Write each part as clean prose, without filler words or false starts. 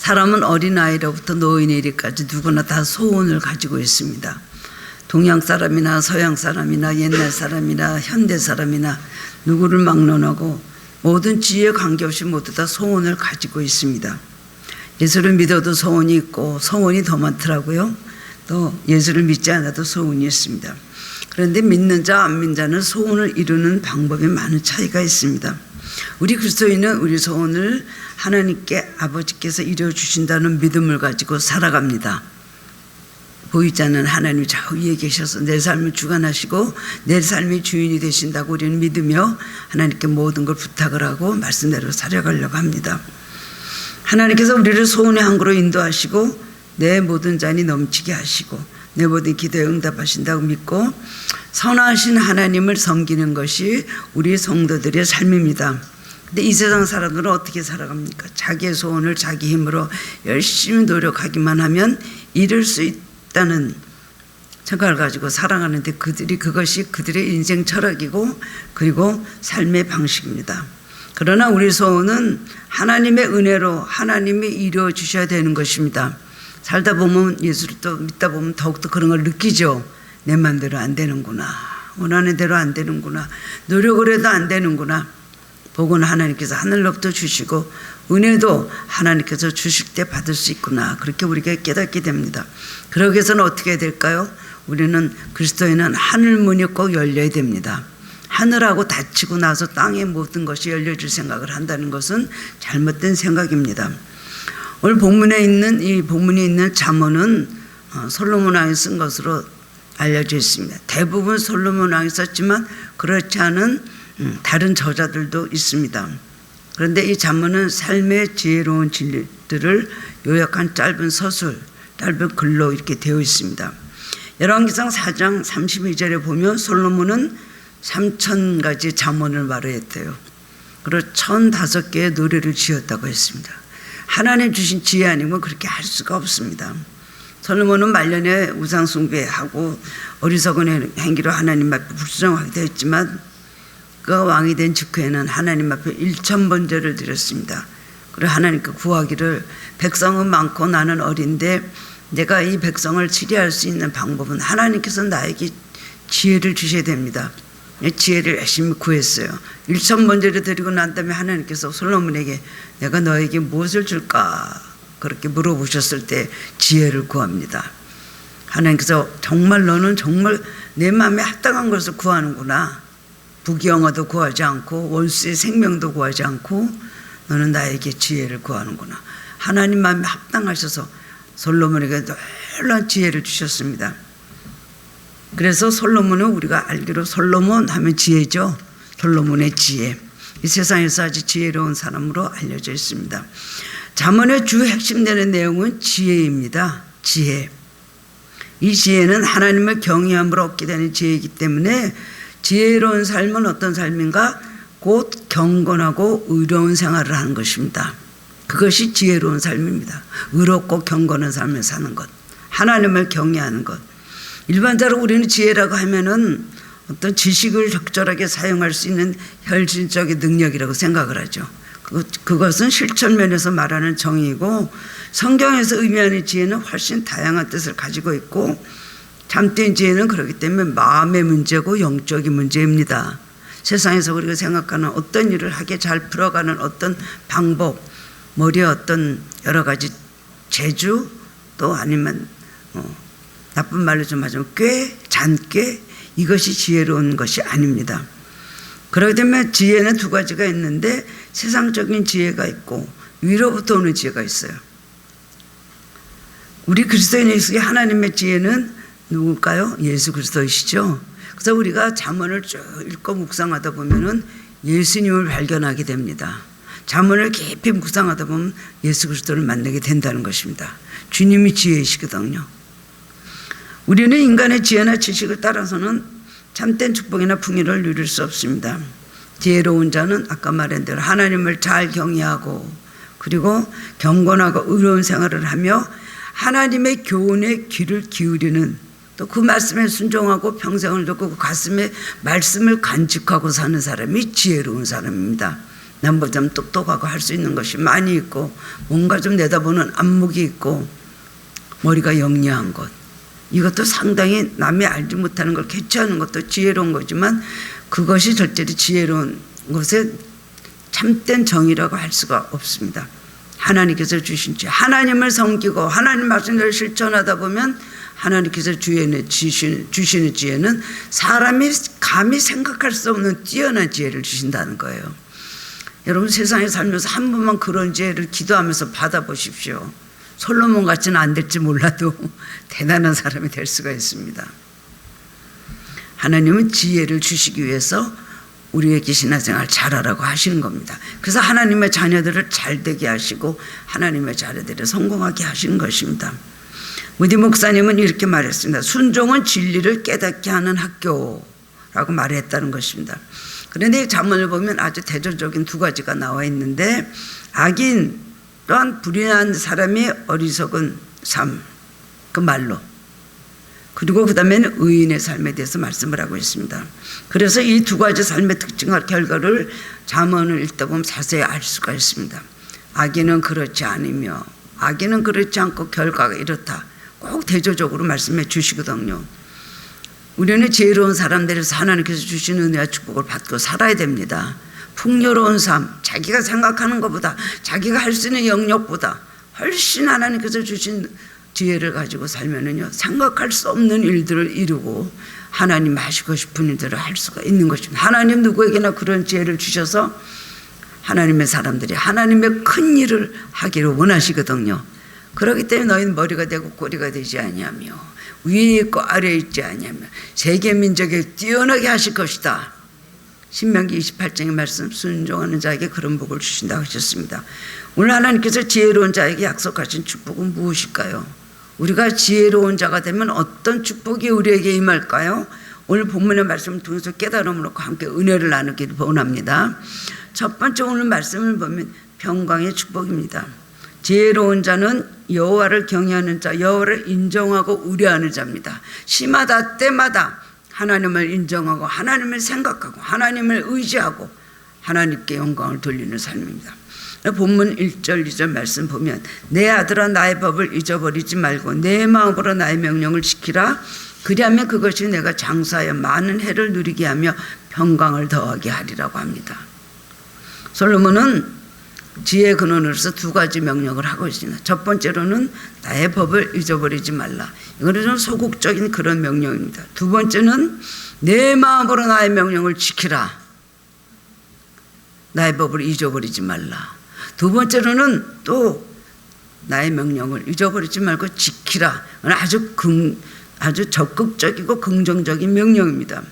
사람은 어린아이로부터 노인에 이르기까지 누구나 다 소원을 가지고 있습니다. 동양 사람이나 서양 사람이나 옛날 사람이나 현대 사람이나 누구를 막론하고 모든 지위에 관계없이 모두 다 소원을 가지고 있습니다. 예수를 믿어도 소원이 있고 소원이 더 많더라고요. 또 예수를 믿지 않아도 소원이 있습니다. 그런데 믿는 자 안 믿는 자는 소원을 이루는 방법이 많은 차이가 있습니다. 우리 그리스도인은 우리 소원을 하나님께 아버지께서 이루어주신다는 믿음을 가지고 살아갑니다. 보이지 않는 하나님이 저 위에 계셔서 내 삶을 주관하시고 내 삶의 주인이 되신다고 우리는 믿으며 하나님께 모든 걸 부탁을 하고 말씀대로 살아가려고 합니다. 하나님께서 우리를 소원의 항구로 인도하시고 내 모든 잔이 넘치게 하시고 내 모든 기도에 응답하신다고 믿고 선하신 하나님을 섬기는 것이 우리 성도들의 삶입니다. 근데 이 세상 사람들은 어떻게 살아갑니까? 자기의 소원을 자기 힘으로 열심히 노력하기만 하면 이룰 수 있다는 생각을 가지고 살아가는데 그것이 그들의 인생 철학이고 그리고 삶의 방식입니다. 그러나 우리 소원은 하나님의 은혜로 하나님이 이루어 주셔야 되는 것입니다. 살다 보면 예수를 또 믿다 보면 더욱더 그런 걸 느끼죠. 내 맘대로 안 되는구나. 원하는 대로 안 되는구나. 노력을 해도 안 되는구나. 복은 하나님께서 하늘로부터 주시고 은혜도 하나님께서 주실 때 받을 수 있구나. 그렇게 우리가 깨닫게 됩니다. 그러기 위해서는 어떻게 해야 될까요? 우리는 그리스도인은 하늘문이 꼭 열려야 됩니다. 하늘하고 닫히고 나서 땅의 모든 것이 열려줄 생각을 한다는 것은 잘못된 생각입니다. 오늘 본문에 있는 잠언은 솔로몬 왕이 쓴 것으로 알려져 있습니다. 대부분 솔로몬 왕이 썼지만 그렇지 않은 다른 저자들도 있습니다. 그런데 이 잠언은 삶의 지혜로운 진리들을 요약한 짧은 서술, 짧은 글로 이렇게 되어 있습니다. 열왕기상 4장 32절에 보면 솔로몬은 3,000가지 잠언을 말했대요. 그리고 1,005개의 노래를 지었다고 했습니다. 하나님 주신 지혜 아니면 그렇게 할 수가 없습니다. 솔로몬은 말년에 우상 숭배하고 어리석은 행기로 하나님 앞에 불순종하기도 했지만 그가 왕이 된 직후에는 하나님 앞에 1,000번제를 드렸습니다. 그리고 하나님께 구하기를 백성은 많고 나는 어린데 내가 이 백성을 치리할 수 있는 방법은 하나님께서 나에게 지혜를 주셔야 됩니다. 지혜를 열심히 구했어요. 1,000번제를 드리고 난 다음에 하나님께서 솔로몬에게 내가 너에게 무엇을 줄까? 그렇게 물어보셨을 때 지혜를 구합니다. 하나님께서 정말 너는 정말 내 마음에 합당한 것을 구하는구나. 부귀영화도 구하지 않고 원수의 생명도 구하지 않고 너는 나에게 지혜를 구하는구나. 하나님 마음에 합당하셔서 솔로몬에게 놀라운 지혜를 주셨습니다. 그래서 솔로몬은 우리가 알기로 솔로몬 하면 지혜죠. 솔로몬의 지혜. 이 세상에서 아주 지혜로운 사람으로 알려져 있습니다. 잠언의 주 핵심되는 내용은 지혜입니다. 지혜. 이 지혜는 하나님을 경외함으로 얻게 되는 지혜이기 때문에 지혜로운 삶은 어떤 삶인가? 곧 경건하고 의로운 생활을 하는 것입니다. 그것이 지혜로운 삶입니다. 의롭고 경건한 삶을 사는 것. 하나님을 경외하는 것. 일반적으로 우리는 지혜라고 하면은 어떤 지식을 적절하게 사용할 수 있는 혈신적인 능력이라고 생각을 하죠. 그것은 실천면에서 말하는 정의이고 성경에서 의미하는 지혜는 훨씬 다양한 뜻을 가지고 있고 참된 지혜는 그렇기 때문에 마음의 문제고 영적인 문제입니다. 세상에서 우리가 생각하는 어떤 일을 하게 잘 풀어가는 어떤 방법, 머리에 어떤 여러 가지 재주 또 아니면 나쁜 말로 좀 하자면 잔꾀 이것이 지혜로운 것이 아닙니다. 그렇기 때문에 지혜는 두 가지가 있는데 세상적인 지혜가 있고 위로부터 오는 지혜가 있어요. 우리 그리스도인에게 하나님의 지혜는 누굴까요? 예수 그리스도이시죠. 그래서 우리가 잠언을 쭉 읽고 묵상하다 보면은 예수님을 발견하게 됩니다. 잠언을 깊이 묵상하다 보면 예수 그리스도를 만나게 된다는 것입니다. 주님이 지혜이시거든요. 우리는 인간의 지혜나 지식을 따라서는 참된 축복이나 풍요를 누릴 수 없습니다. 지혜로운 자는 아까 말한 대로 하나님을 잘 경외하고 그리고 경건하고 의로운 생활을 하며 하나님의 교훈에 귀를 기울이는 또 그 말씀에 순종하고 평생을 듣고 그 가슴에 말씀을 간직하고 사는 사람이 지혜로운 사람입니다. 남보다 똑똑하고 할 수 있는 것이 많이 있고 뭔가 좀 내다보는 안목이 있고 머리가 영리한 것, 이것도 상당히 남이 알지 못하는 걸 캐치하는 것도 지혜로운 거지만 그것이 절대로 지혜로운 것에 참된 정의라고 할 수가 없습니다. 하나님께서 주신 지혜, 하나님을 섬기고 하나님 말씀을 실천하다 보면 하나님께서 주시는 지혜는 사람이 감히 생각할 수 없는 뛰어난 지혜를 주신다는 거예요. 여러분 세상에 살면서 한 번만 그런 지혜를 기도하면서 받아보십시오. 솔로몬 같지는 안 될지 몰라도 대단한 사람이 될 수가 있습니다. 하나님은 지혜를 주시기 위해서 우리에게 신앙생활 잘하라고 하시는 겁니다. 그래서 하나님의 자녀들을 잘되게 하시고 하나님의 자녀들을 성공하게 하시는 것입니다. 무디 목사님은 이렇게 말했습니다. 순종은 진리를 깨닫게 하는 학교라고 말했다는 것입니다. 그런데 자문을 보면 아주 대조적인 두 가지가 나와 있는데, 악인 또한 불의한 사람이 어리석은 삶, 그 말로, 그리고 그 다음에는 의인의 삶에 대해서 말씀을 하고 있습니다. 그래서 이 두 가지 삶의 특징과 결과를 잠언을 읽다 보면 자세히 알 수가 있습니다. 악인은 그렇지 않으며 악인은 그렇지 않고 결과가 이렇다, 꼭 대조적으로 말씀해 주시거든요. 우리는 지혜로운 사람들에서 하나님께서 주신 은혜와 축복을 받고 살아야 됩니다. 풍요로운 삶, 자기가 생각하는 것보다 자기가 할 수 있는 영역보다 훨씬 하나님께서 주신 지혜를 가지고 살면은요, 생각할 수 없는 일들을 이루고 하나님 하시고 싶은 일들을 할 수가 있는 것입니다. 하나님 누구에게나 그런 지혜를 주셔서 하나님의 사람들이 하나님의 큰 일을 하기를 원하시거든요. 그렇기 때문에 너희는 머리가 되고 꼬리가 되지 아니하며 위에 있고 아래에 있지 아니하며 세계 민족에 뛰어나게 하실 것이다. 신명기 28장의 말씀, 순종하는 자에게 그런 복을 주신다고 하셨습니다. 오늘 하나님께서 지혜로운 자에게 약속하신 축복은 무엇일까요? 우리가 지혜로운 자가 되면 어떤 축복이 우리에게 임할까요? 오늘 본문의 말씀을 통해서 깨달음을 놓고 함께 은혜를 나누기를 원합니다. 첫 번째 오늘 말씀을 보면 평강의 축복입니다. 지혜로운 자는 여호와를 경외하는 자, 여호와를 인정하고 의뢰하는 자입니다. 시마다 때마다 하나님을 인정하고 하나님을 생각하고 하나님을 의지하고 하나님께 영광을 돌리는 삶입니다. 본문 1절 2절 말씀 보면 내 아들아 나의 법을 잊어버리지 말고 내 마음으로 나의 명령을 지키라. 그리하면 그것이 내가 장수하여 많은 해를 누리게 하며 평강을 더하게 하리라고 합니다. 솔로몬은 지혜의 근원으로서 두 가지 명령을 하고 있습니다. 첫 번째로는 나의 법을 잊어버리지 말라. 이거는 좀 소극적인 그런 명령입니다. 두 번째는 내 마음으로 나의 명령을 지키라. 나의 법을 잊어버리지 말라. 두 번째로는 또 나의 명령을 잊어버리지 말고 지키라. 아주 적극적이고 긍정적인 명령입니다.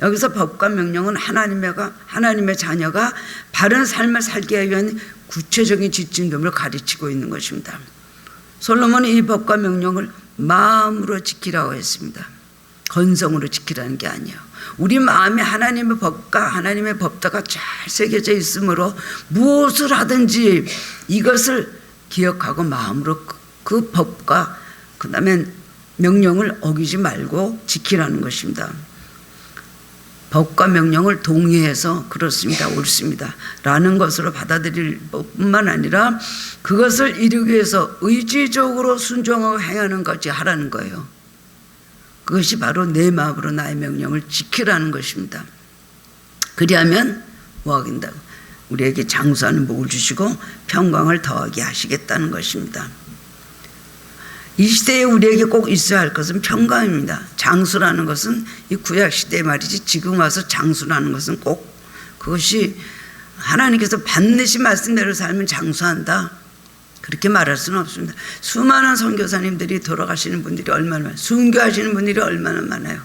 여기서 법과 명령은 하나님의 자녀가 바른 삶을 살게 위한 구체적인 지침됨을 가르치고 있는 것입니다. 솔로몬은 이 법과 명령을 마음으로 지키라고 했습니다. 건성으로 지키라는 게 아니에요. 우리 마음에 하나님의 법과 하나님의 법도가 잘 새겨져 있으므로 무엇을 하든지 이것을 기억하고 마음으로 그 법과 그 다음에 명령을 어기지 말고 지키라는 것입니다. 법과 명령을 동의해서 그렇습니다, 옳습니다 라는 것으로 받아들일 뿐만 아니라 그것을 이루기 위해서 의지적으로 순종하고 행하는 것이 하라는 거예요. 그것이 바로 내 마음으로 나의 명령을 지키라는 것입니다. 그리하면 뭐하긴다고? 우리에게 장수하는 복을 주시고 평강을 더하게 하시겠다는 것입니다. 이 시대에 우리에게 꼭 있어야 할 것은 평강입니다. 장수라는 것은 이 구약시대 말이지, 지금 와서 장수라는 것은 꼭 그것이 하나님께서 반드시 말씀대로 살면 장수한다, 그렇게 말할 수는 없습니다. 수많은 선교사님들이 돌아가시는 분들이 얼마나 많아요. 순교하시는 분들이 얼마나 많아요.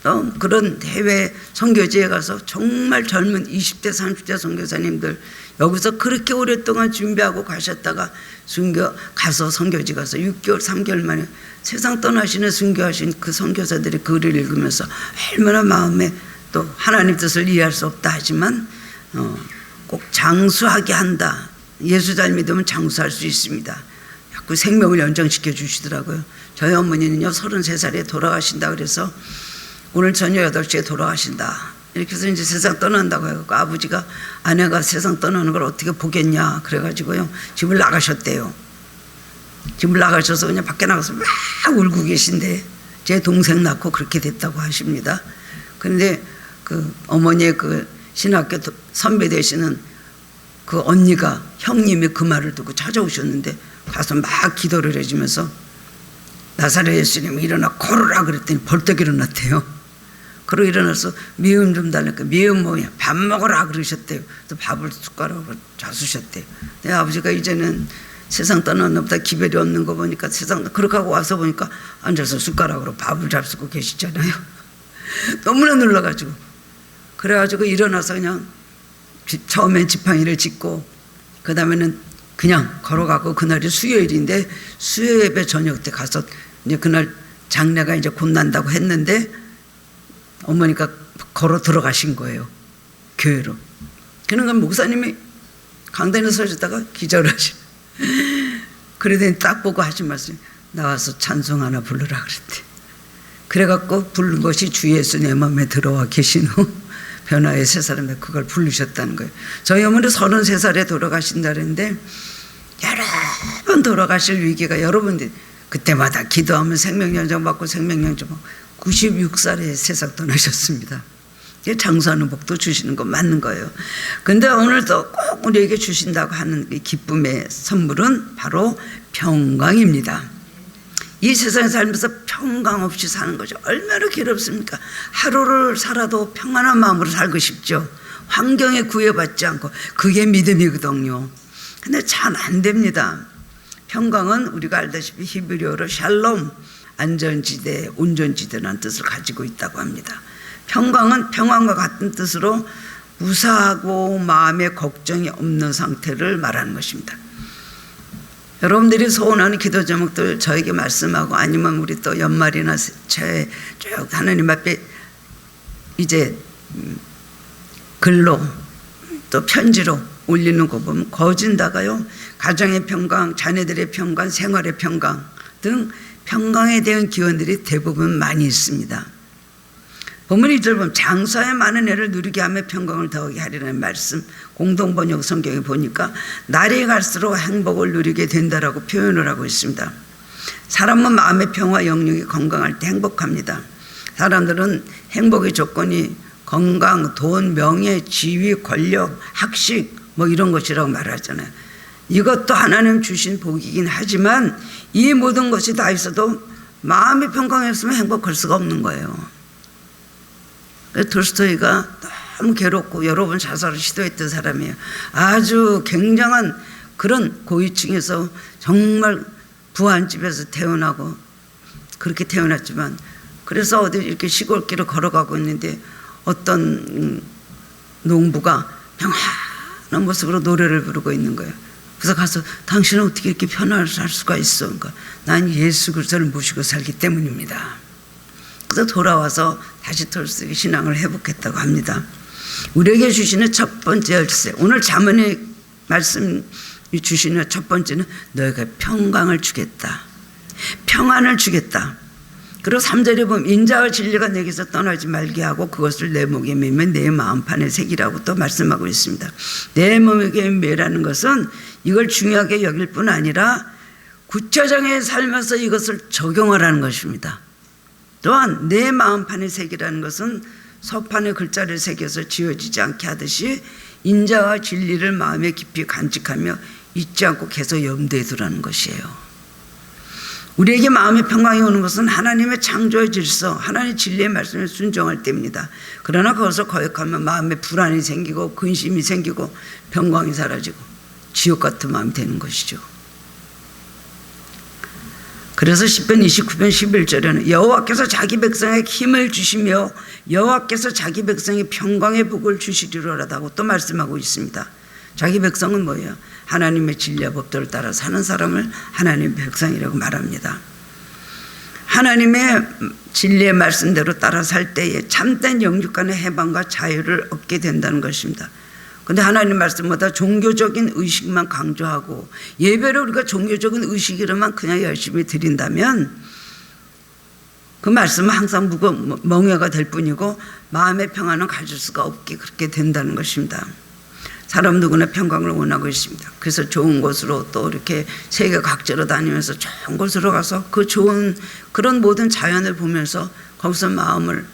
또 그런 해외 선교지에 가서 정말 젊은 20대 30대 선교사님들 여기서 그렇게 오랫동안 준비하고 가셨다가 가서 선교지 가서 6개월 3개월 만에 세상 떠나시는 순교하신 그 선교사들의 글을 읽으면서 얼마나 마음에 또 하나님 뜻을 이해할 수 없다 하지만 꼭 장수하게 한다. 예수 잘 믿으면 장수할 수 있습니다. 자꾸 생명을 연장시켜 주시더라고요. 저희 어머니는요 33살에 돌아가신다 그래서 오늘 저녁 8시에 돌아가신다 이렇게 해서 이제 세상 떠난다고 해요. 아버지가 아내가 세상 떠나는 걸 어떻게 보겠냐 그래가지고요 집을 나가셨대요. 집을 나가셔서 그냥 밖에 나가서 막 울고 계신데 제 동생 낳고 그렇게 됐다고 하십니다. 그런데 그 어머니의 그 신학교 선배 되시는 그 언니가 형님이 그 말을 듣고 찾아오셨는데 가서 막 기도를 해주면서 나사렛 예수님 일어나 걸으라 그랬더니 벌떡 일어났대요. 그러고 일어나서 미음 좀 달라니까 미음 뭐야 밥 먹으라 그러셨대요. 또 밥을 숟가락으로 잡수셨대요. 내 아버지가 이제는 세상 떠나는 것보다 기별이 없는 거 보니까 세상 그렇게 하고 와서 보니까 앉아서 숟가락으로 밥을 잡수고 계시잖아요. 너무나 놀라가지고 그래가지고 일어나서 그냥 처음엔 지팡이를 짚고 그 다음에는 그냥 걸어가고 그날이 수요일인데 수요 예배 저녁 때 가서 이제 그날 장례가 이제 곧 난다고 했는데 어머니가 걸어 들어가신 거예요. 교회로. 그러니까 목사님이 강단에 서시다가 기절하시. 그러더니 딱 보고 하신 말씀이 나와서 찬송 하나 부르라 그랬대. 그래갖고 부른 것이 주 예수 내 마음에 들어와 계신 후 변화의 새 사람에 그걸 부르셨다는 거예요. 저희 어머니 33살에 돌아가신다 그랬는데 여러 번 돌아가실 위기가 여러 번 그때마다 기도하면 생명연장 받고 생명연장 받고 96살에 세상 떠나셨습니다. 장수하는 복도 주시는 거 맞는 거예요. 근데 오늘도 꼭 우리에게 주신다고 하는 이 기쁨의 선물은 바로 평강입니다. 이 세상에 살면서 평강 없이 사는 거죠. 얼마나 괴롭습니까? 하루를 살아도 평안한 마음으로 살고 싶죠. 환경에 구애받지 않고 그게 믿음이거든요. 근데 잘 안 됩니다. 평강은 우리가 알다시피 히브리어로 샬롬, 안전지대, 온전지대라는 뜻을 가지고 있다고 합니다. 평강은 평안과 같은 뜻으로 무사하고 마음에 걱정이 없는 상태를 말하는 것입니다. 여러분들이 소원하는 기도 제목들 저에게 말씀하고 아니면 우리 또 연말이나 새해 쭉 하나님 앞에 이제 글로 또 편지로 올리는 거 보면 거진다가요 가정의 평강, 자녀들의 평강, 생활의 평강 등 평강에 대한 기원들이 대부분 많이 있습니다. 본문 1절 보면 장사에 많은 애를 누리게 하며 평강을 더하게 하리라는 말씀 공동번역 성경에 보니까 날이 갈수록 행복을 누리게 된다라고 표현을 하고 있습니다. 사람은 마음의 평화, 영역이 건강할 때 행복합니다. 사람들은 행복의 조건이 건강, 돈, 명예, 지위, 권력, 학식 뭐 이런 것이라고 말하잖아요. 이것도 하나님 주신 복이긴 하지만 이 모든 것이 다 있어도 마음이 평강했으면 행복할 수가 없는 거예요. 돌스토이가 너무 괴롭고 여러 번 자살을 시도했던 사람이에요. 아주 굉장한 그런 고위층에서 정말 부한 집에서 태어나고 그렇게 태어났지만 그래서 어디 이렇게 시골길을 걸어가고 있는데 어떤 농부가 평안한 모습으로 노래를 부르고 있는 거예요. 그래서 가서 당신은 어떻게 이렇게 편안하게 살 수가 있어? 그러니까 난 예수 그리스도를 모시고 살기 때문입니다. 그래서 돌아와서 다시 톨스토이 신앙을 회복했다고 합니다. 우리에게 주시는 첫 번째 열쇠, 오늘 잠언의 말씀이 주시는 첫 번째는 너희가 평강을 주겠다, 평안을 주겠다. 그리고 3절에 보면 인자와 진리가 내게서 떠나지 말게 하고 그것을 내 목에 매면 내 마음판에 새기라고 또 말씀하고 있습니다. 내 목에 매라는 것은 이걸 중요하게 여길 뿐 아니라 구체적인 살면서 이것을 적용하라는 것입니다. 또한 내 마음판에 새기라는 것은 서판에 글자를 새겨서 지워지지 않게 하듯이 인자와 진리를 마음에 깊이 간직하며 잊지 않고 계속 염두에 두라는 것이에요. 우리에게 마음의 평강이 오는 것은 하나님의 창조의 질서, 하나님의 진리의 말씀에 순종할 때입니다. 그러나 그것을 거역하면 마음에 불안이 생기고 근심이 생기고 평강이 사라지고 지옥 같은 마음이 되는 것이죠. 그래서 시편 29편 11절에는 여호와께서 자기 백성에게 힘을 주시며 여호와께서 자기 백성에 평강의 복을 주시리로라고 또 말씀하고 있습니다. 자기 백성은 뭐예요? 하나님의 진리와 법도를 따라 사는 사람을 하나님의 백성이라고 말합니다. 하나님의 진리의 말씀대로 따라 살 때에 참된 영육간의 해방과 자유를 얻게 된다는 것입니다. 그런데 하나님 말씀보다 종교적인 의식만 강조하고 예배를 우리가 종교적인 의식으로만 그냥 열심히 드린다면 그 말씀은 항상 멍해가 될 뿐이고 마음의 평안은 가질 수가 없게 그렇게 된다는 것입니다. 사람 누구나 평강을 원하고 있습니다. 그래서 좋은 곳으로 또 이렇게 세계 각지로 다니면서 좋은 곳으로 가서 그 좋은 그런 모든 자연을 보면서 거기서 마음을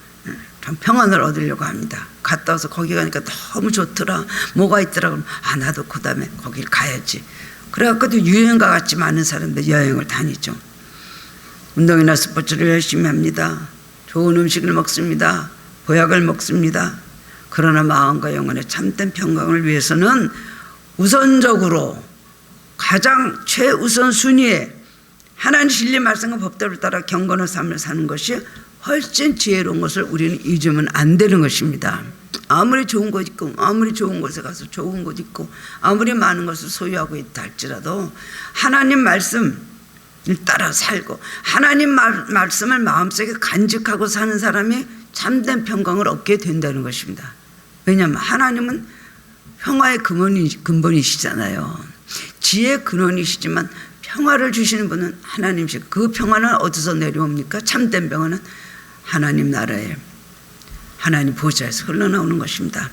좀 평안을 얻으려고 합니다. 갔다 와서 거기 가니까 너무 좋더라. 뭐가 있더라. 그러면 나도 그 다음에 거길 가야지. 그래갖고 또 유행과 같이 많은 사람들 여행을 다니죠. 운동이나 스포츠를 열심히 합니다. 좋은 음식을 먹습니다. 보약을 먹습니다. 그러나 마음과 영혼의 참된 평강을 위해서는 우선적으로 가장 최우선 순위에 하나님 진리 말씀과 법대로 따라 경건한 삶을 사는 것이 훨씬 지혜로운 것을 우리는 잊으면 안 되는 것입니다. 아무리 좋은 곳 있고 아무리 좋은 곳에 가서 좋은 곳 있고 아무리 많은 것을 소유하고 있다 할지라도 하나님 말씀을 따라 살고 하나님 말씀을 마음속에 간직하고 사는 사람이 참된 평강을 얻게 된다는 것입니다. 왜냐하면 하나님은 평화의 근본이시잖아요. 지혜의 근원이시지만 평화를 주시는 분은 하나님이시고 그 평화는 어디서 내려옵니까? 참된 평화는 하나님 나라에 하나님 보좌에서 흘러나오는 것입니다.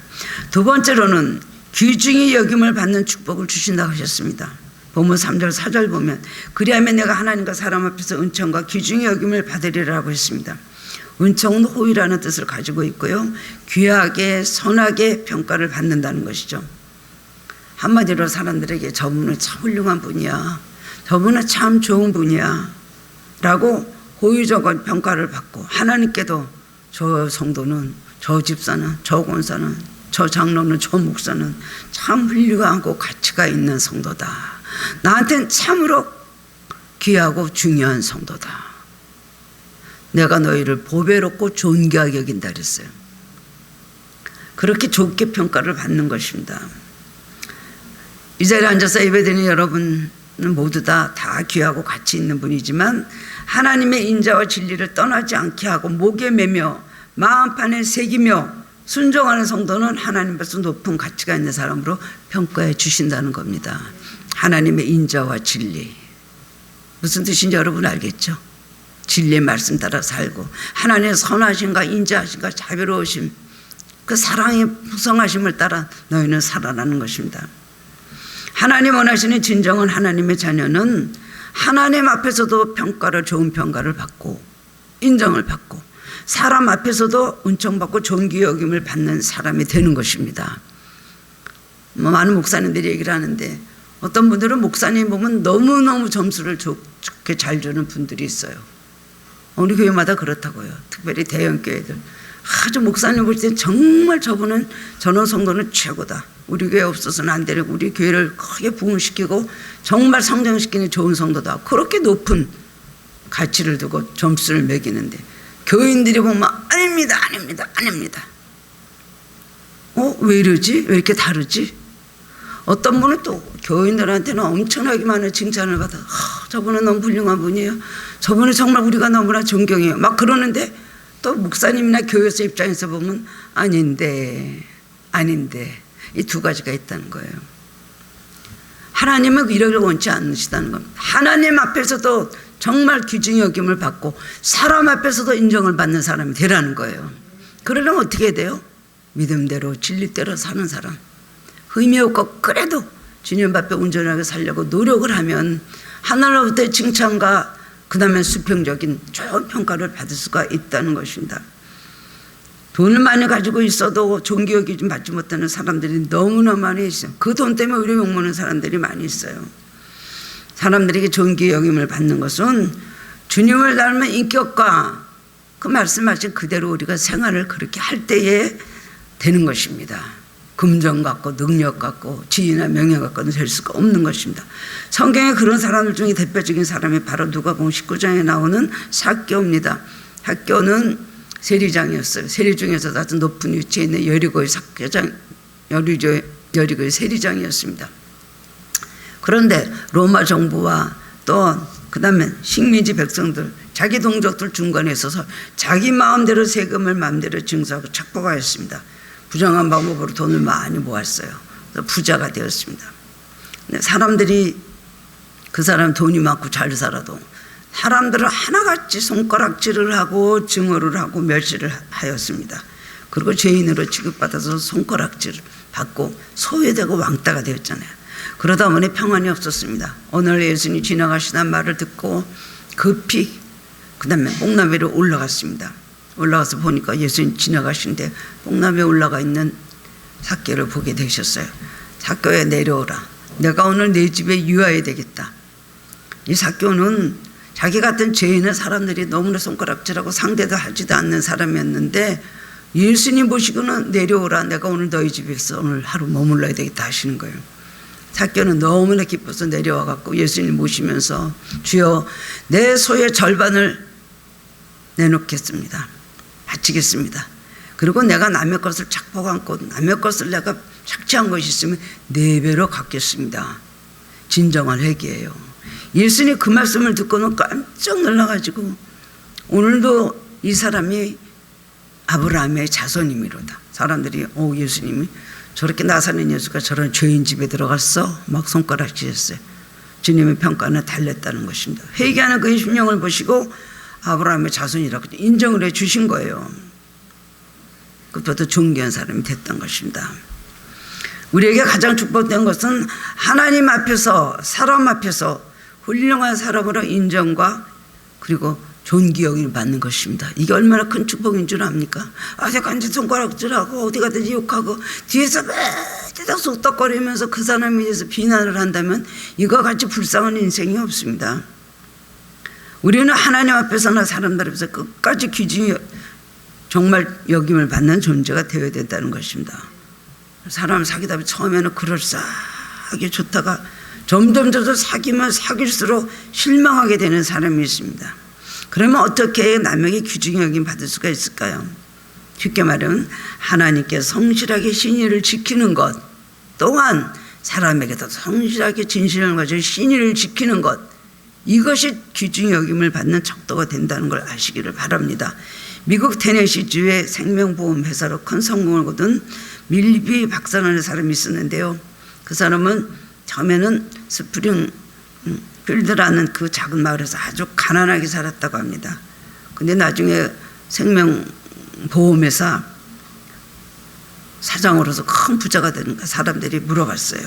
두 번째로는 귀중히 여김을 받는 축복을 주신다고 하셨습니다. 본문 3절 4절 보면 그리하면 내가 하나님과 사람 앞에서 은총과 귀중히 여김을 받으리라고 했습니다. 은총은 호의라는 뜻을 가지고 있고요. 귀하게 선하게 평가를 받는다는 것이죠. 한마디로 사람들에게 저분은 참 훌륭한 분이야. 저분은 참 좋은 분이야. 라고 호의적인 평가를 받고 하나님께도 저 성도는 저 집사는 저 권사는 저 장로는 저 목사는 참 훌륭하고 가치가 있는 성도다. 나한테는 참으로 귀하고 중요한 성도다. 내가 너희를 보배롭고 존귀하게 여긴다 그랬어요. 그렇게 좋게 평가를 받는 것입니다. 이 자리에 앉아서 예배드리는 여러분은 모두 다 귀하고 가치 있는 분이지만 하나님의 인자와 진리를 떠나지 않게 하고 목에 매며 마음판에 새기며 순종하는 성도는 하나님 앞에서 높은 가치가 있는 사람으로 평가해 주신다는 겁니다. 하나님의 인자와 진리 무슨 뜻인지 여러분 알겠죠? 진리의 말씀 따라 살고 하나님의 선하심과 인자하심과 자비로우심 그 사랑의 풍성하심을 따라 너희는 살아나는 것입니다. 하나님 원하시는 진정한 하나님의 자녀는 하나님 앞에서도 좋은 평가를 받고 인정을 받고 사람 앞에서도 은총받고 존귀 여김을 받는 사람이 되는 것입니다. 많은 목사님들이 얘기를 하는데 어떤 분들은 목사님 보면 너무너무 점수를 좋게 잘 주는 분들이 있어요. 우리 교회마다 그렇다고요. 특별히 대형 교회들 아주 목사님 볼 때 정말 저는 성도는 최고다. 우리 교회 없어서는 안 되고 우리 교회를 크게 부흥시키고 정말 성장시키는 좋은 성도다. 그렇게 높은 가치를 두고 점수를 매기는데 교인들이 보면 아닙니다. 왜 이러지? 왜 이렇게 다르지? 어떤 분은 또 교인들한테는 엄청나게 많은 칭찬을 받아. 저분은 너무 훌륭한 분이에요. 저분은 정말 우리가 너무나 존경해요. 막 그러는데 또 목사님이나 교회에서 입장에서 보면 아닌데 이 두 가지가 있다는 거예요. 하나님은 이를 원치 않으시다는 겁니다. 하나님 앞에서도 정말 귀중히 여김을 받고 사람 앞에서도 인정을 받는 사람이 되라는 거예요. 그러려면 어떻게 해야 돼요? 믿음대로 진리대로 사는 사람. 의미 없고 그래도 주님 앞에 온전하게 살려고 노력을 하면 하늘로부터의 칭찬과 그 다음에 수평적인 좋은 평가를 받을 수가 있다는 것입니다. 돈을 많이 가지고 있어도 존귀 여김 받지 못하는 사람들이 너무나 많이 있어요. 그 돈 때문에 의료 욕먹는 사람들이 많이 있어요. 사람들에게 존귀 여김을 받는 것은 주님을 닮은 인격과 그 말씀하신 그대로 우리가 생활을 그렇게 할 때에 되는 것입니다. 금전 갖고 능력 갖고 지위나 명예 갖고는 될 수가 없는 것입니다. 성경에 그런 사람들 중에 대표적인 사람이 바로 누가복음 19장에 나오는 삭개오입니다. 삭개오는 세리장이었어요. 세리 중에서도 아주 높은 위치에 있는 여리고의 세리장이었습니다. 그런데 로마 정부와 또 그 다음에 식민지 백성들 자기 동족들 중간에 있어서 자기 마음대로 세금을 마음대로 증서하고 착복하였습니다. 부정한 방법으로 돈을 많이 모았어요. 그래서 부자가 되었습니다. 근데 사람들이 그 사람 돈이 많고 잘 살아도 사람들을 하나같이 손가락질을 하고 증오를 하고 멸시를 하였습니다. 그리고 죄인으로 취급받아서 손가락질을 받고 소외되고 왕따가 되었잖아요. 그러다 보니 평안이 없었습니다. 오늘 예수님이 지나가시다는 말을 듣고 급히 그 다음에 뽕나무 위로 올라갔습니다. 올라가서 보니까 예수님 지나가시는데 뽕나무에 올라가 있는 삭개를 보게 되셨어요. 삭개야 내려오라. 내가 오늘 내 집에 유하야 되겠다. 이 삭개는 자기 같은 죄인은 사람들이 너무나 손가락질하고 상대도 하지도 않는 사람이었는데 예수님 보시고는 내려오라. 내가 오늘 너희 집에서 오늘 하루 머물러야 되겠다 하시는 거예요. 삭개는 너무나 기뻐서 내려와 갖고 예수님 모시면서 주여 내 소의 절반을 내놓겠습니다. 바치겠습니다. 그리고 내가 남의 것을 착복한 것, 남의 것을 내가 착취한 것이 있으면 4배로 갚겠습니다. 진정한 회개예요. 예수님 그 말씀을 듣고는 깜짝 놀라가지고 오늘도 이 사람이 아브라함의 자손이미로다. 사람들이 예수님이 저렇게 나사렛 예수가 저런 죄인 집에 들어갔어? 막 손가락질했어요. 주님의 평가는 달랬다는 것입니다. 회개하는 그 심령을 보시고 아브라함의 자손이라고 인정을 해 주신 거예요. 그것보다 존귀한 사람이 됐던 것입니다. 우리에게 가장 축복된 것은 하나님 앞에서 사람 앞에서 훌륭한 사람으로 인정과 그리고 존귀 여김을 받는 것입니다. 이게 얼마나 큰 축복인 줄 압니까? 어디 간지 손가락질하고 어디 가든지 욕하고 뒤에서 매대다 속닥거리면서 그 사람에 대해서 비난을 한다면 이거 같이 불쌍한 인생이 없습니다. 우리는 하나님 앞에서나 사람들 앞에서 끝까지 귀중히 정말 여김을 받는 존재가 되어야 된다는 것입니다. 사람 사귀다 보면 처음에는 그럴싸하게 좋다가 점점 사귀면 사귈수록 실망하게 되는 사람이 있습니다. 그러면 어떻게 남에게 귀중히 여김 받을 수가 있을까요? 쉽게 말하면 하나님께 성실하게 신의를 지키는 것 또한 사람에게도 성실하게 진실을 가지고 신의를 지키는 것 이것이 귀중히 여김을 받는 척도가 된다는 걸 아시기를 바랍니다. 미국 테네시주의 생명보험회사로 큰 성공을 거둔 밀비 박사라는 사람이 있었는데요. 그 사람은 처음에는 스프링 필드라는 그 작은 마을에서 아주 가난하게 살았다고 합니다. 근데 나중에 생명보험회사 사장으로서 큰 부자가 되는가 사람들이 물어봤어요.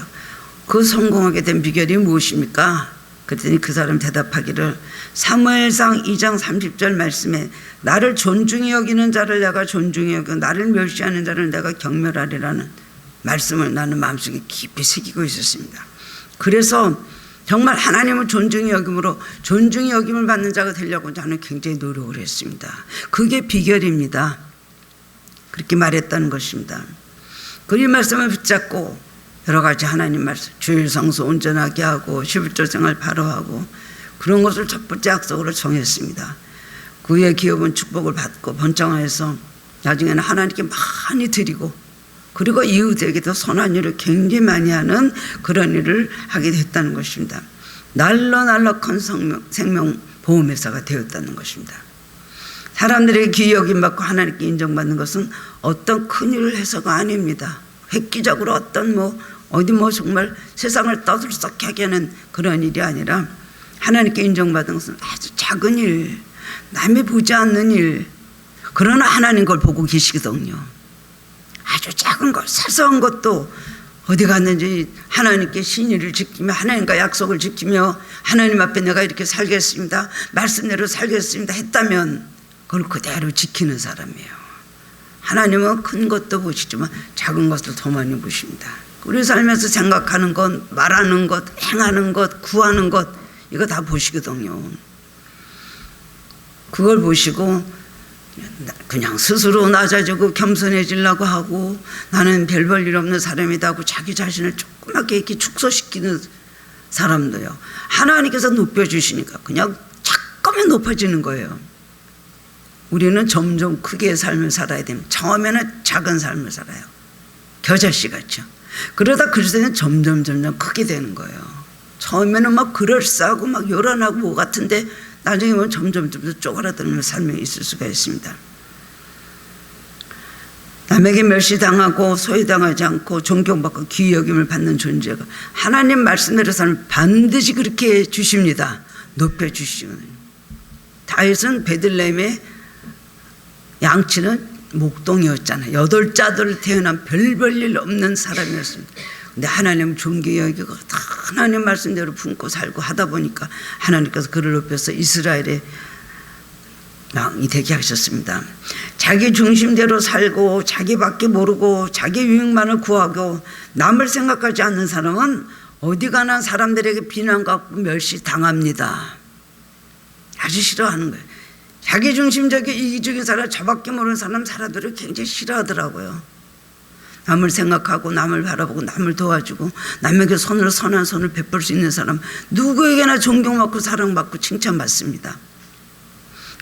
그 성공하게 된 비결이 무엇입니까? 그랬더니 그 사람 대답하기를 사무엘상 2장 30절 말씀에 나를 존중히 여기는 자를 내가 존중히 여기고 나를 멸시하는 자를 내가 경멸하리라는 말씀을 나는 마음속에 깊이 새기고 있었습니다. 그래서 정말 하나님을 존중히 여김으로 존중히 여김을 받는 자가 되려고 나는 굉장히 노력을 했습니다. 그게 비결입니다. 그렇게 말했다는 것입니다. 그 말씀을 붙잡고 여러 가지 하나님 말씀 주일 성수 온전하게 하고 11조 생활 바로 하고 그런 것을 첫 번째 약속으로 정했습니다. 그의 기업은 축복을 받고 번창하여서 나중에는 하나님께 많이 드리고 그리고 이웃에게도 선한 일을 굉장히 많이 하는 그런 일을 하게 됐다는 것입니다. 날로 큰 생명보험회사가 되었다는 것입니다. 사람들에게 귀히 여김받고 하나님께 인정받는 것은 어떤 큰 일을 해서가 아닙니다. 획기적으로 어떤 어디 정말 세상을 떠들썩하게 하게 하는 그런 일이 아니라 하나님께 인정받은 것은 아주 작은 일, 남이 보지 않는 일, 그러나 하나님 걸 보고 계시거든요. 아주 작은 것, 사소한 것도 어디 갔는지 하나님께 신의를 지키며 하나님과 약속을 지키며 하나님 앞에 내가 이렇게 살겠습니다, 말씀대로 살겠습니다 했다면 그걸 그대로 지키는 사람이에요. 하나님은 큰 것도 보시지만 작은 것도 더 많이 보십니다. 우리 삶에서 생각하는 것, 말하는 것, 행하는 것, 구하는 것 이거 다 보시거든요. 그걸 보시고 그냥 스스로 낮아지고 겸손해지려고 하고 나는 별 볼 일 없는 사람이다 하고 자기 자신을 조그맣게 이렇게 축소시키는 사람도요. 하나님께서 높여주시니까 그냥 자꾸만 높아지는 거예요. 우리는 점점 크게 삶을 살아야 됩니다. 처음에는 작은 삶을 살아요. 겨자씨 같죠. 그러다 그리스도는 점점 크게 되는 거예요. 처음에는 막 그럴싸하고 막 요란하고 뭐 같은데 나중에 보면 점점 쪼그라드는 삶이 있을 수가 있습니다. 남에게 멸시당하고 소외당하지 않고 존경받고 귀히 여김을 받는 존재가 하나님 말씀대로 살면 반드시 그렇게 해 주십니다. 높여주시거든요. 다윗은 베들레헴의 양치는 목동이었잖아요. 8자들 태어난 별 일 없는 사람이었습니다. 근데 하나님 존귀 여기고 하나님 말씀대로 품고 살고 하다 보니까 하나님께서 그를 높여서 이스라엘의 왕이 되게 하셨습니다. 자기 중심대로 살고 자기밖에 모르고 자기 유익만을 구하고 남을 생각하지 않는 사람은 어디 가나 사람들에게 비난과 멸시당합니다. 아주 싫어하는 거예요. 자기 중심적인 이기적인 사람, 저밖에 모르는 사람 사람들을 굉장히 싫어하더라고요. 남을 생각하고 남을 바라보고 남을 도와주고 남에게 선한 손을 베풀 수 있는 사람, 누구에게나 존경받고 사랑받고 칭찬받습니다.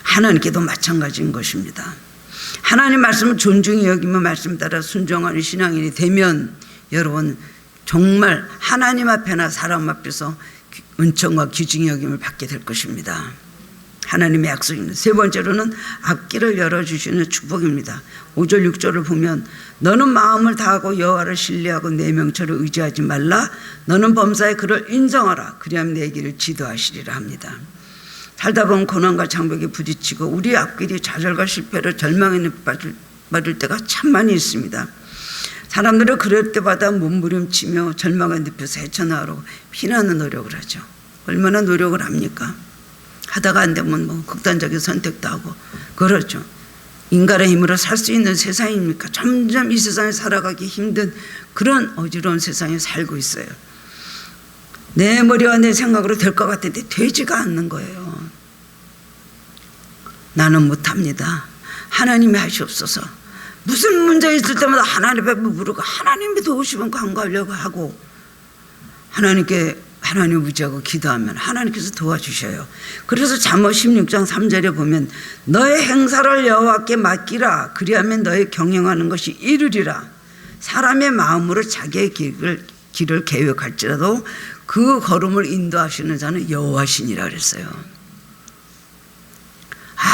하나님께도 마찬가지인 것입니다. 하나님 말씀을 존중히 여기며 말씀 따라 순종하는 신앙인이 되면 여러분 정말 하나님 앞에나 사람 앞에서 은총과 귀중히 여김을 받게 될 것입니다. 하나님의 약속입니다. 세 번째로는 앞길을 열어주시는 축복입니다. 5절 6절을 보면 너는 마음을 다하고 여호와를 신뢰하고 내 명철을 의지하지 말라. 너는 범사에 그를 인정하라. 그리하면 내 길을 지도하시리라 합니다. 살다 보면 고난과 장벽에 부딪히고 우리 앞길이 좌절과 실패로 절망에 빠질 때가 참 많이 있습니다. 사람들은 그럴 때마다 몸부림치며 절망의 늪에서 헤쳐나오려고 피나는 노력을 하죠. 얼마나 노력을 합니까? 하다가 안 되면 뭐 극단적인 선택도 하고 그렇죠. 인간의 힘으로 살 수 있는 세상입니까? 점점 이 세상에 살아가기 힘든 그런 어지러운 세상에 살고 있어요. 내 머리와 내 생각으로 될 것 같은데 되지가 않는 거예요. 나는 못합니다. 하나님이 하시옵소서. 무슨 문제 있을 때마다 하나님 앞에 부르고 하나님이 도우시면 간구하려고 하고 하나님 의지하고 기도하면 하나님께서 도와주셔요. 그래서 잠언 16장 3절에 보면 너의 행사를 여호와께 맡기라. 그리하면 너의 경영하는 것이 이르리라. 사람의 마음으로 자기의 길을 계획할지라도 그 걸음을 인도하시는 자는 여호와시니라 그랬어요.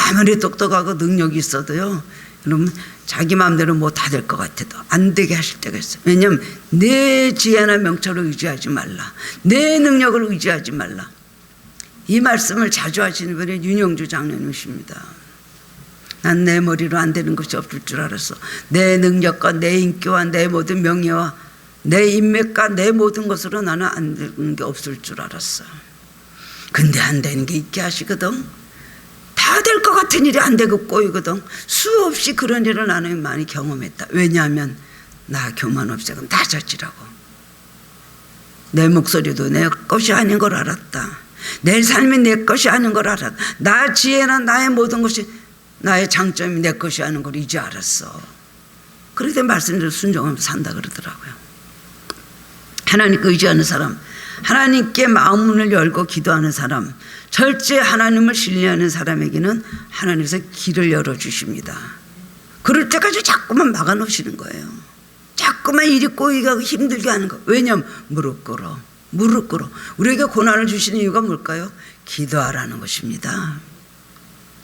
아무리 똑똑하고 능력이 있어도요, 여러분 자기 마음대로 뭐 다 될 것 같아도 안 되게 하실 때가 있어요. 왜냐하면 내 지혜나 명철을 의지하지 말라. 내 능력을 의지하지 말라. 이 말씀을 자주 하시는 분이 윤영주 장로님이십니다. 난 내 머리로 안 되는 것이 없을 줄 알았어. 내 능력과 내 인기와 내 모든 명예와 내 인맥과 내 모든 것으로 나는 안 되는 게 없을 줄 알았어. 근데 안 되는 게 있게 하시거든. 다 될 것 같은 일이 안 되고 꼬이거든. 수없이 그런 일을 나는 많이 경험했다. 왜냐하면 나 교만 없이 그럼 다 저지라고. 내 목소리도 내 것이 아닌 걸 알았다. 내 삶이 내 것이 아닌 걸 알았다. 나 지혜나 나의 모든 것이 나의 장점이 내 것이 아닌 걸 이제 알았어. 그런데 말씀대로 순종하면서 산다 그러더라고요. 하나님께 의지하는 사람, 하나님께 마음문을 열고 기도하는 사람, 절제 하나님을 신뢰하는 사람에게는 하나님께서 길을 열어주십니다. 그럴 때까지 자꾸만 막아놓으시는 거예요. 자꾸만 일이 꼬이게 하고 힘들게 하는 거. 왜냐하면 무릎 꿇어. 우리에게 고난을 주시는 이유가 뭘까요? 기도하라는 것입니다.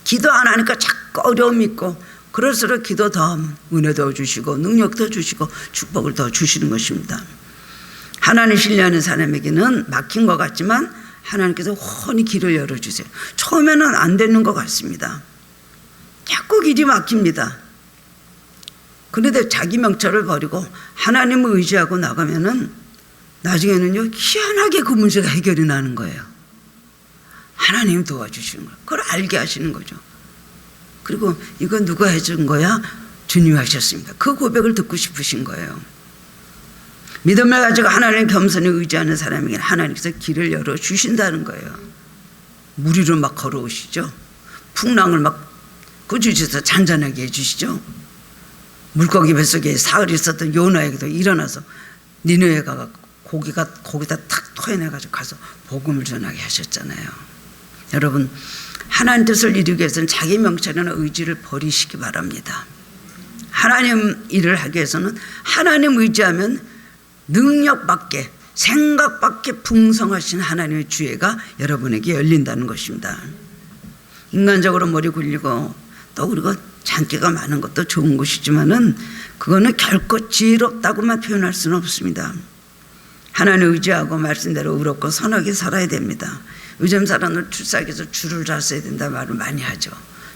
기도 안 하니까 자꾸 어려움이 있고 그럴수록 기도 더 은혜도 주시고 능력도 주시고 축복을 더 주시는 것입니다. 하나님 신뢰하는 사람에게는 막힌 것 같지만 하나님께서 훤히 길을 열어주세요. 처음에는 안 되는 것 같습니다. 자꾸 길이 막힙니다. 그런데 자기 명철을 버리고 하나님을 의지하고 나가면은 나중에는요 희한하게 그 문제가 해결이 나는 거예요. 하나님이 도와주시는 거예요. 그걸 알게 하시는 거죠. 그리고 이거 누가 해준 거야? 주님이 하셨습니다. 그 고백을 듣고 싶으신 거예요. 믿음을 가지고 하나님 겸손히 의지하는 사람에게 하나님께서 길을 열어주신다는 거예요. 물 위로 막 걸어오시죠. 풍랑을 막 꾸짖어서 잔잔하게 해주시죠. 물고기 뱃속에 사흘이 있었던 요나에게도 일어나서 니느웨에 가서 거기다 탁 토해내가지고 가서 복음을 전하게 하셨잖아요. 여러분 하나님 뜻을 이루기 위해서는 자기 명철이나 의지를 버리시기 바랍니다. 하나님 일을 하기 위해서는 하나님 의지하면 능력밖에 생각밖에 풍성하신 하나님의 주혜가 여러분에게 열린다는 것입니다. 인간적으로 머리 굴리고 또 그리고 잔기가 많은 것도 좋은 것이지만은 그거는 결코 지혜롭다고만 표현할 수는 없습니다. 하나님 의지하고 말씀대로 의롭고 선하게 살아야 됩니다. 요즘 사람은 출사기에서 줄을 잘 써야 된다 말을 많이 하죠.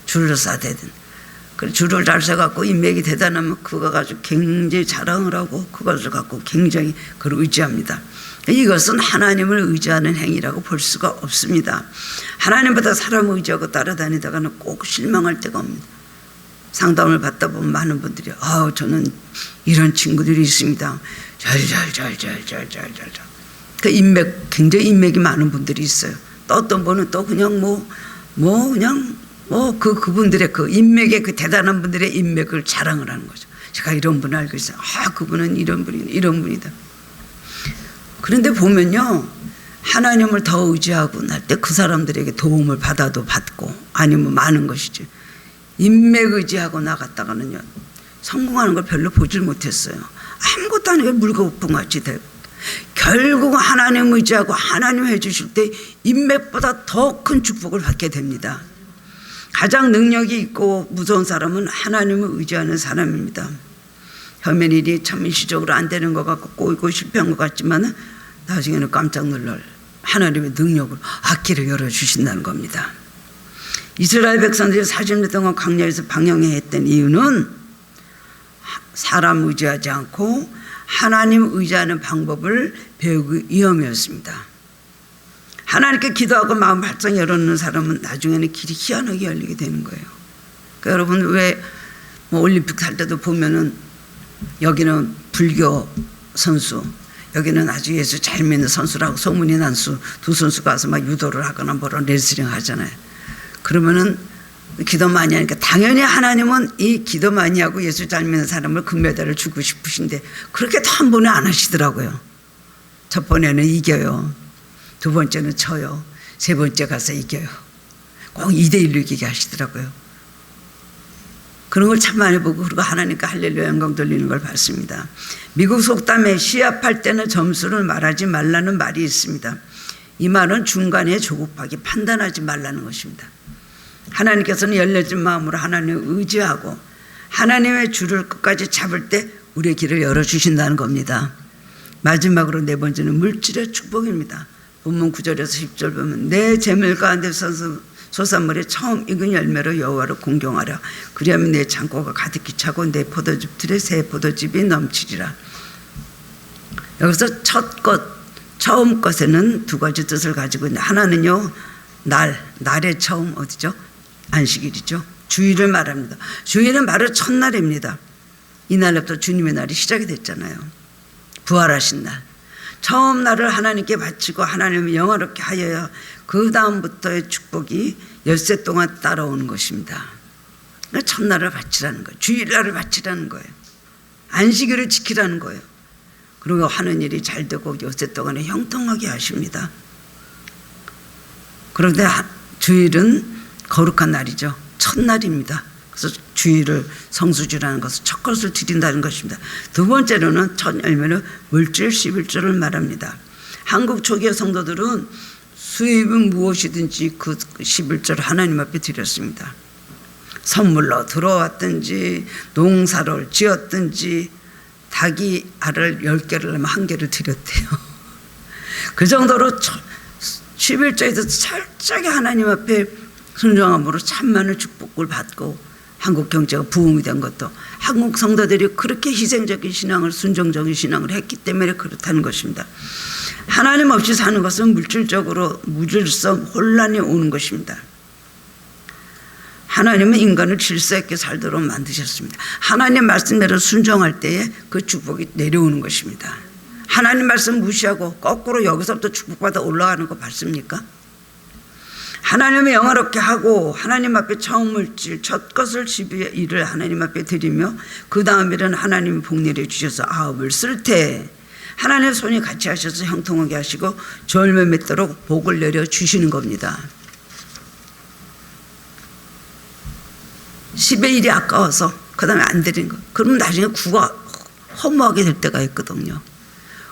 줄을 써야 되든. 그 줄을 잘 써갖고 인맥이 대단하면 그거 가지고 굉장히 자랑을 하고 그것을 갖고 굉장히 그걸 의지합니다. 이것은 하나님을 의지하는 행위라고 볼 수가 없습니다. 하나님보다 사람을 의지하고 따라다니다가는 꼭 실망할 때가 옵니다. 상담을 받다 보면 많은 분들이 저는 이런 친구들이 있습니다. 그 인맥, 굉장히 인맥이 많은 분들이 있어요. 또 어떤 분은 또 그냥 그분들의 그 인맥의 그 대단한 분들의 인맥을 자랑을 하는 거죠. 제가 이런 분을 알고 있어요. 그분은 이런 분이다. 그런데 보면요, 하나님을 더 의지하고 날 때 그 사람들에게 도움을 받아도 받고 아니면 많은 것이지. 인맥 의지하고 나갔다가는요, 성공하는 걸 별로 보질 못했어요. 아무것도 아니고 물거품 같이 되고. 결국 하나님 의지하고 하나님 해주실 때 인맥보다 더 큰 축복을 받게 됩니다. 가장 능력이 있고 무서운 사람은 하나님을 의지하는 사람입니다. 혐의 일이 참 일시적으로 안 되는 것 같고 꼬이고 실패한 것 같지만 나중에는 깜짝 놀랄 하나님의 능력으로 앞길을 열어주신다는 겁니다. 이스라엘 백성들이 40년 동안 광야에서 방황해 했던 이유는 사람 의지하지 않고 하나님 의지하는 방법을 배우기 위함이었습니다. 하나님께 기도하고 마음 활짝 열어놓는 사람은 나중에는 길이 희한하게 열리게 되는 거예요. 그러니까 여러분 왜 올림픽 할 때도 보면은 여기는 불교 선수, 여기는 아주 예수 잘 믿는 선수라고 소문이 난 두 선수가 와서 막 유도를 하거나 뭐라 레슬링 하잖아요. 그러면은 기도 많이 하니까 당연히 하나님은 이 기도 많이 하고 예수 잘 믿는 사람을 금메달을 주고 싶으신데 그렇게 한 번에 안 하시더라고요. 첫 번에는 이겨요. 두 번째는 져요. 세 번째 가서 이겨요. 꼭 2대1로 이기게 하시더라고요. 그런 걸 참 많이 보고 그리고 하나님께 할렐루야 영광 돌리는 걸 봤습니다. 미국 속담에 시합할 때는 점수를 말하지 말라는 말이 있습니다. 이 말은 중간에 조급하게 판단하지 말라는 것입니다. 하나님께서는 열려진 마음으로 하나님을 의지하고 하나님의 줄을 끝까지 잡을 때 우리의 길을 열어주신다는 겁니다. 마지막으로 네 번째는 물질의 축복입니다. 본문 9절에서 10절 보면 내 재물 가운데 소산물에 처음 익은 열매로 여호와를 공경하라. 그리하면 내 창고가 가득히 차고 내 포도즙들에 새 포도즙이 넘치리라. 여기서 처음 것에는 두 가지 뜻을 가지고 있는데 하나는요, 날의 처음 어디죠? 안식일이죠. 주일을 말합니다. 주일은 바로 첫날입니다. 이날부터 주님의 날이 시작이 됐잖아요. 부활하신 날. 처음 날을 하나님께 바치고 하나님을 영화롭게 하여야 그 다음부터의 축복이 엿새 동안 따라오는 것입니다. 첫날을 바치라는 거예요. 주일날을 바치라는 거예요. 안식일을 지키라는 거예요. 그리고 하는 일이 잘 되고 엿새 동안에 형통하게 하십니다. 그런데 주일은 거룩한 날이죠. 첫날입니다. 그래서 주일을 성수주라는 것을 첫 것을 드린다는 것입니다. 두 번째로는 첫 열매는 물질 11조를 말합니다. 한국 초기의 성도들은 수입은 무엇이든지 그 11조를 하나님 앞에 드렸습니다. 선물로 들어왔든지 농사를 지었든지 닭이 알을 10개를 하면 1개를 드렸대요. 그 정도로 11조에서 철저하게 하나님 앞에 순종함으로 참 많은 축복을 받고 한국 경제가 부흥이 된 것도 한국 성도들이 그렇게 희생적인 신앙을 순종적인 신앙을 했기 때문에 그렇다는 것입니다. 하나님 없이 사는 것은 물질적으로 무질서 혼란이 오는 것입니다. 하나님은 인간을 질서 있게 살도록 만드셨습니다. 하나님 말씀대로 순종할 때에 그 축복이 내려오는 것입니다. 하나님 말씀 무시하고 거꾸로 여기서부터 축복받아 올라가는 거 봤습니까? 하나님의 영화롭게 하고 하나님 앞에 처음 물질 첫 것을 일을 하나님 앞에 드리며 그 다음 일은 하나님이 복 내려 주셔서 아홉을 쓸 때 하나님의 손이 같이 하셔서 형통하게 하시고 절매 맺도록 복을 내려 주시는 겁니다. 10의 1이 아까워서 그 다음에 안 드리는 거. 그러면 나중에 구가 허무하게 될 때가 있거든요.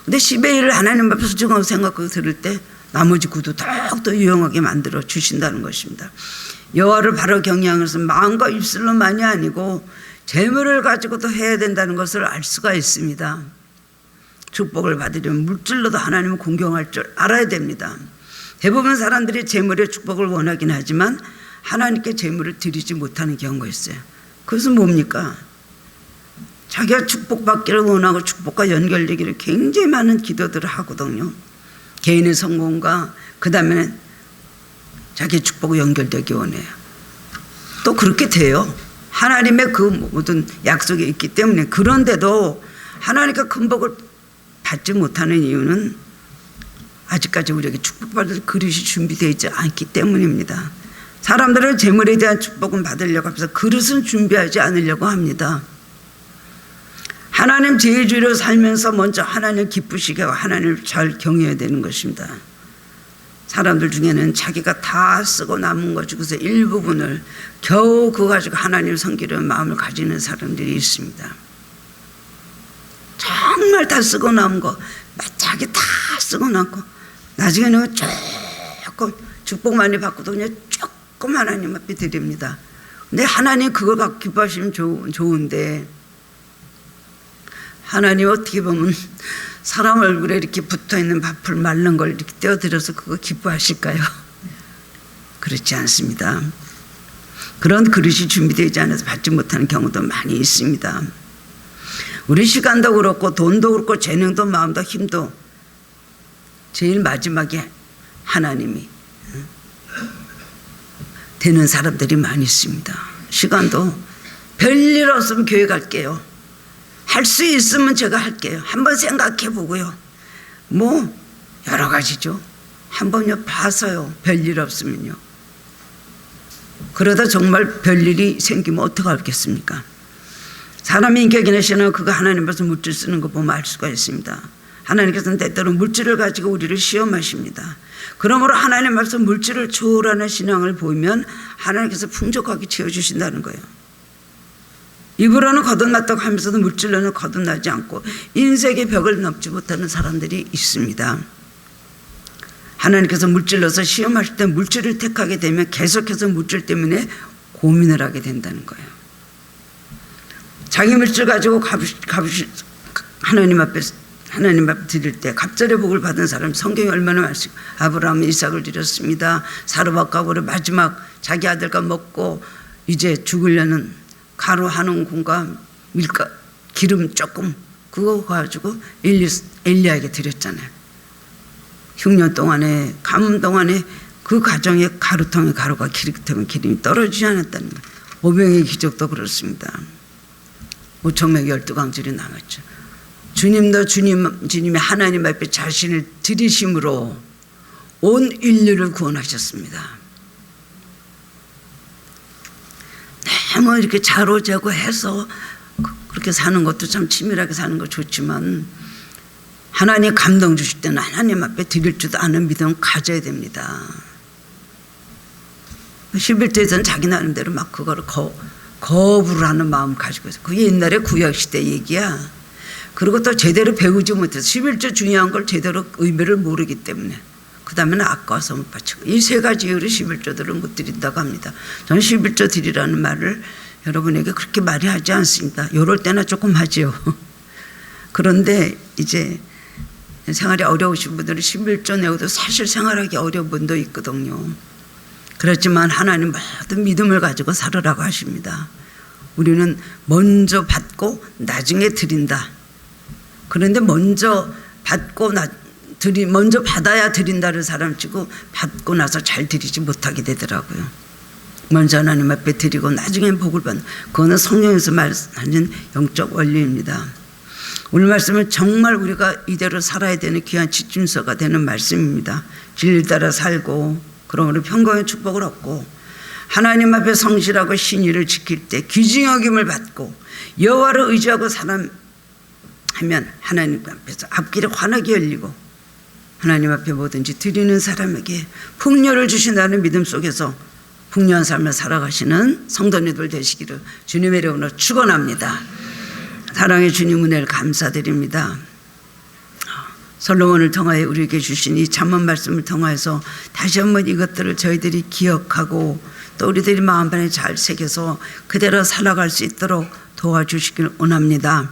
근데 10의 1을 하나님 앞에 소중하고 생각하고 들을 때 나머지 구도 더욱더 유용하게 만들어 주신다는 것입니다. 여호와를 바로 경외하면서 마음과 입술로만이 아니고 재물을 가지고도 해야 된다는 것을 알 수가 있습니다. 축복을 받으려면 물질로도 하나님을 공경할 줄 알아야 됩니다. 대부분 사람들이 재물의 축복을 원하긴 하지만 하나님께 재물을 드리지 못하는 경우가 있어요. 그것은 뭡니까? 자기가 축복받기를 원하고 축복과 연결되기를 굉장히 많은 기도들을 하거든요. 개인의 성공과 그 다음에는 자기의 축복과 연결되기 원해요. 또 그렇게 돼요. 하나님의 그 모든 약속이 있기 때문에. 그런데도 하나님께 큰 복을 받지 못하는 이유는 아직까지 우리에게 축복받을 그릇이 준비되어 있지 않기 때문입니다. 사람들은 재물에 대한 축복은 받으려고 하면서 그릇은 준비하지 않으려고 합니다. 하나님 제일주의로 살면서 먼저 하나님을 기쁘시게 하고 하나님을 잘 경외해야 되는 것입니다. 사람들 중에는 자기가 다 쓰고 남은 것 중에서 일부분을 겨우 그거 가지고 하나님을 섬기려는 마음을 가지는 사람들이 있습니다. 정말 다 쓰고 남은 거 자기 다 쓰고 남고 나중에는 조금 축복 많이 받고도 그냥 조금 하나님 앞에 드립니다. 근데 하나님 그걸 갖고 기뻐하시면 좋은데 하나님 어떻게 보면 사람 얼굴에 이렇게 붙어있는 밥풀 말른 걸 이렇게 떼어드려서 그거 기뻐하실까요? 그렇지 않습니다. 그런 그릇이 준비되지 않아서 받지 못하는 경우도 많이 있습니다. 우리 시간도 그렇고 돈도 그렇고 재능도 마음도 힘도 제일 마지막에 하나님이 되는 사람들이 많이 있습니다. 시간도 별일 없으면 교회 갈게요. 할 수 있으면 제가 할게요. 한번 생각해 보고요. 뭐 여러 가지죠. 한번요 봐서요. 별일 없으면요. 그러다 정말 별일이 생기면 어떡하겠습니까? 사람의 인격이나 신앙은 그거 하나님 앞에서 물질 쓰는 거 보면 알 수가 있습니다. 하나님께서는 때때로 물질을 가지고 우리를 시험하십니다. 그러므로 하나님 앞에서 물질을 초월하는 신앙을 보이면 하나님께서 풍족하게 채워주신다는 거예요. 입으로는 거듭났다고 하면서도 물질로는 거듭나지 않고 인생의 벽을 넘지 못하는 사람들이 있습니다. 하나님께서 물질로서 시험하실 때 물질을 택하게 되면 계속해서 물질 때문에 고민을 하게 된다는 거예요. 자기 물질 가지고 하나님 앞에 드릴 때 갑절의 복을 받은 사람 성경이 얼마나 많습니까? 아브라함은 이삭을 드렸습니다. 사르밧 가구를 마지막 자기 아들과 먹고 이제 죽으려는 가루 한 움큼과 밀가 기름 조금 그거 가지고 엘리야에게 드렸잖아요. 흉년 동안에 가뭄 동안에 그 가정에 가루통에 가루가 기름통에 기름이 떨어지지 않았다는 거예요. 오병의 기적도 그렇습니다. 5,000명 12강줄이 남았죠. 주님도 주님의 하나님 앞에 자신을 드리심으로 온 인류를 구원하셨습니다. 너무 이렇게 자로자고 해서 그렇게 사는 것도 참 치밀하게 사는 거 좋지만 하나님 감동 주실 때는 하나님 앞에 드릴 줄도 아는 믿음을 가져야 됩니다. 11조에서는 자기 나름대로 막 그거를 거부를 하는 마음 가지고 있어요. 그게 옛날에 구약시대 얘기야. 그리고 또 제대로 배우지 못해서 11조 중요한 걸 제대로 의미를 모르기 때문에 그 다음에는 아까워서 못 바치고 이 세 가지 이유로 11조들을 못 드린다고 합니다. 저는 11조 드리라는 말을 여러분에게 그렇게 많이 하지 않습니다. 이럴 때나 조금 하지요. 그런데 이제 생활이 어려우신 분들은 11조 내고도 사실 생활하기 어려운 분도 있거든요. 그렇지만 하나님 모든 믿음을 가지고 살으라고 하십니다. 우리는 먼저 받고 나중에 드린다. 그런데 먼저 받아야 드린다는 사람 치고 받고 나서 잘 드리지 못하게 되더라고요. 먼저 하나님 앞에 드리고 나중에 복을 받는 그거는 성경에서 말하는 영적 원리입니다. 오늘 말씀은 정말 우리가 이대로 살아야 되는 귀한 지침서가 되는 말씀입니다. 진리 따라 살고 그러므로 평강의 축복을 얻고 하나님 앞에 성실하고 신의를 지킬 때 귀중여김을 받고 여호와를 의지하고 사람하면 하나님 앞에서 앞길이 환하게 열리고 하나님 앞에 뭐든지 드리는 사람에게 풍요를 주신다는 믿음 속에서 풍요한 삶을 살아가시는 성도님들 되시기를 주님의 이름으로 축원합니다. 사랑의 주님 은혜를 감사드립니다. 솔로몬을 통하여 우리에게 주신 이 잠언 말씀을 통하여서 다시 한번 이것들을 저희들이 기억하고 또 우리들이 마음판에 잘 새겨서 그대로 살아갈 수 있도록 도와주시길 원합니다.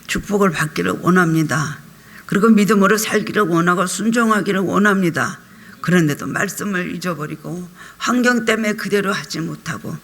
축복을 받기를 원합니다. 그리고 믿음으로 살기를 원하고 순종하기를 원합니다. 그런데도 말씀을 잊어버리고 환경 때문에 그대로 하지 못하고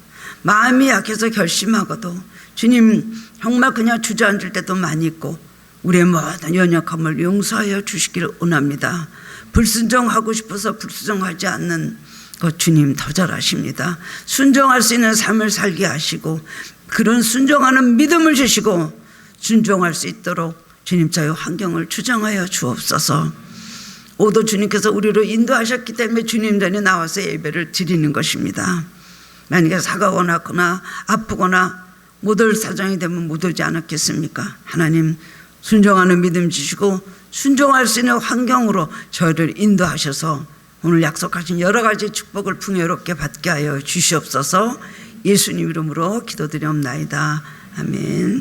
마음이 약해서 결심하고도 주님 정말 그냥 주저앉을 때도 많이 있고 우리의 모든 연약함을 용서하여 주시기를 원합니다. 불순종하고 싶어서 불순종하지 않는 것 주님 더 잘 아십니다. 순종할 수 있는 삶을 살게 하시고 그런 순종하는 믿음을 주시고 순종할 수 있도록 주님 저희 환경을 주장하여 주옵소서. 오도 주님께서 우리로 인도하셨기 때문에 주님 전에 나와서 예배를 드리는 것입니다. 만약에 사고가 났거나 아프거나 못 올 사정이 되면 못 오지 않았겠습니까? 하나님 순종하는 믿음 주시고 순종할 수 있는 환경으로 저희를 인도하셔서 오늘 약속하신 여러 가지 축복을 풍요롭게 받게 하여 주시옵소서. 예수님 이름으로 기도드리옵나이다. 아멘.